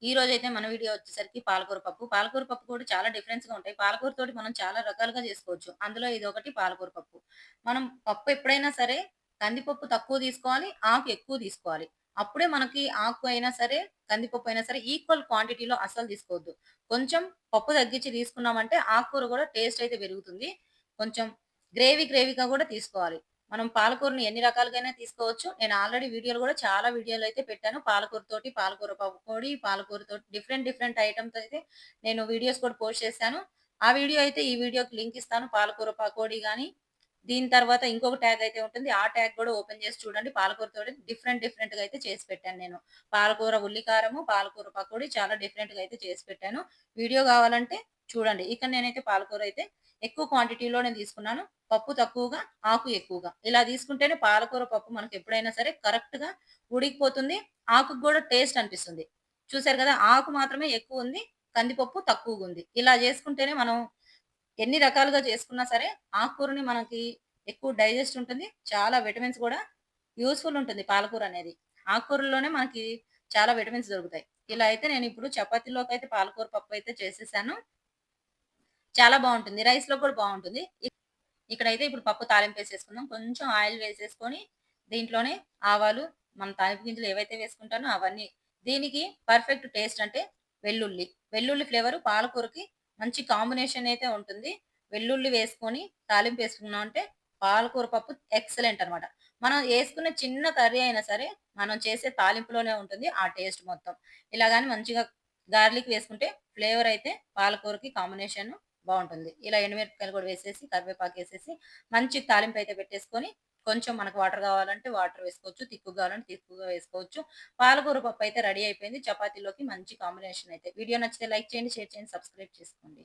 ఈ రోజైతే మన వీడియో వచ్చేసరికి పాలకూర పప్పు. పాలకూర పప్పు కూడా చాలా డిఫరెన్స్‌గా ఉంటాయి. పాలకూరతోటి మనం చాలా రకాలుగా చేసుకోవచ్చు. అందులో ఇదొకటి పాలకూర పప్పు. మనం పప్పు ఎప్పుడైనా సరే కందిపప్పు తక్కువ తీసుకోవాలి, ఆకు ఎక్కువ తీసుకోవాలి. అప్పుడే మనకి ఆకు అయినా సరే, కందిపప్పు అయినా సరే ఈక్వల్ క్వాంటిటీలో అస్సలు తీసుకోవద్దు. కొంచెం పప్పు తగ్గించి తీసుకున్నామంటే ఆకుకూర కూడా టేస్ట్ అయితే పెరుగుతుంది. కొంచెం గ్రేవీగా కూడా తీసుకోవాలి. మనం పాలకూరని ఎన్ని రకాలుగైనా తీసుకోవచ్చు. నేను ఆల్రెడీ వీడియోలు గూడా చాలా వీడియోలయితే పెట్టాను. పాలకూరతోటి, పాలకూర పకోడీ, పాలకూరతోటి డిఫరెంట్ ఐటెమ్స్ అయితే నేను వీడియోస్ కూడా పోస్ట్ చేశాను. ఆ వీడియో అయితే ఈ వీడియోకి లింక్ ఇస్తాను. పాలకూర పకోడీ గాని, దీని తర్వాత ఇంకొక ట్యాగ్ అయితే ఉంటుంది. ఆ ట్యాగ్ గూడా ఓపెన్ చేసి చూడండి. పాలకూరతోటి డిఫరెంట్‌గా అయితే చేసి పెట్టాను నేను. పాలకూర ఉల్లి కారము, పాలకూర పకోడీ చాలా డిఫరెంట్‌గా అయితే చేసి పెట్టాను. వీడియో కావాలంటే చూడండి. ఇక్కడ నేనైతే పాలకూర అయితే ఎక్కువ క్వాంటిటీలోనే తీసుకున్నాను. పప్పు తక్కువగా, ఆకు ఎక్కువగా. ఇలా తీసుకుంటేనే పాలకూర పప్పు మనకెప్పుడైనా సరే కరెక్ట్‌గా ఉడికిపోతుంది. ఆకుకు గూడా టేస్ట్ అనిపిస్తుంది. చూసారు గదా! ఆకు మాత్రమే ఎక్కువుంది. కందిపప్పు తక్కువగుంది. ఇలా జేసుకుంటేనే మనం ఎన్ని రకాలుగా చేసుకున్నా సరే, ఆకుకూరని మనకి ఎక్కువ డైజెస్ట్ ఉంటుంది. చాలా విటమిన్స్ గూడా యూజ్‌ఫుల్ ఉంటుంది పాలకూర అనేది. ఆకుకూరల్లోనే మనకి చాలా విటమిన్స్ దొరుకుతాయి. ఇలా అయితే నేనిప్పుడు చపాతీలోకైతే పాలకూర పప్పు అయితే చేసేసాను. చాలా బావుంటుంది. రైస్‌లో కూడా బావుంటుంది. ఇక్కడైతే ఇప్పుడు పప్పు తాలింపేసేసుకుందాం. కొంచెం ఆయిల్ వేసేసుకొని, దీంట్లోనే ఆవాలు, మనం తాలింపు గింజలు ఏవైతే వేసుకుంటానో అవన్నీ. దీనికి పర్ఫెక్ట్ టేస్ట్ అంటే వెల్లుల్లి. వెల్లుల్లి ఫ్లేవరు పాలకూరకి మంచి కాంబినేషన్ అయితే ఉంటుంది. వెల్లుల్లి వేసుకొని తాలింపేసుకున్నామంటే పాలకూర పప్పు ఎక్సలెంట్ అనమాట. మనం యేసుకునే చిన్న కర్రీ అయినా సరే, మనం చేసే తాలింపులోనే ఉంటుంది ఆ టేస్ట్ మొత్తం. ఇలా గాని మంచిగా గార్లిక్ వేసుకుంటే ఫ్లేవర్ అయితే పాలకూరకి కాంబినేషన్ బావుంటుంది. ఇలా ఎండుమిరపకాయలు కూడా వేసేసి, కరివేపాకేసేసి, మంచి తాలింపయితే పెట్టేసుకొని, కొంచెం మనకు వాటర్ కావాలంటే వాటర్ వేసుకోవచ్చు. తిక్కుగా కావాలంటే తిక్కుగా వేసుకోవచ్చు. పాలకూర పప్పయితే రెడీ అయిపోయింది. చపాతీలోకి మంచి కాంబినేషన్ అయితే. వీడియో నచ్చితే లైక్ చేయండి, షేర్ చేయండి, సబ్స్క్రైబ్ చేసుకోండి.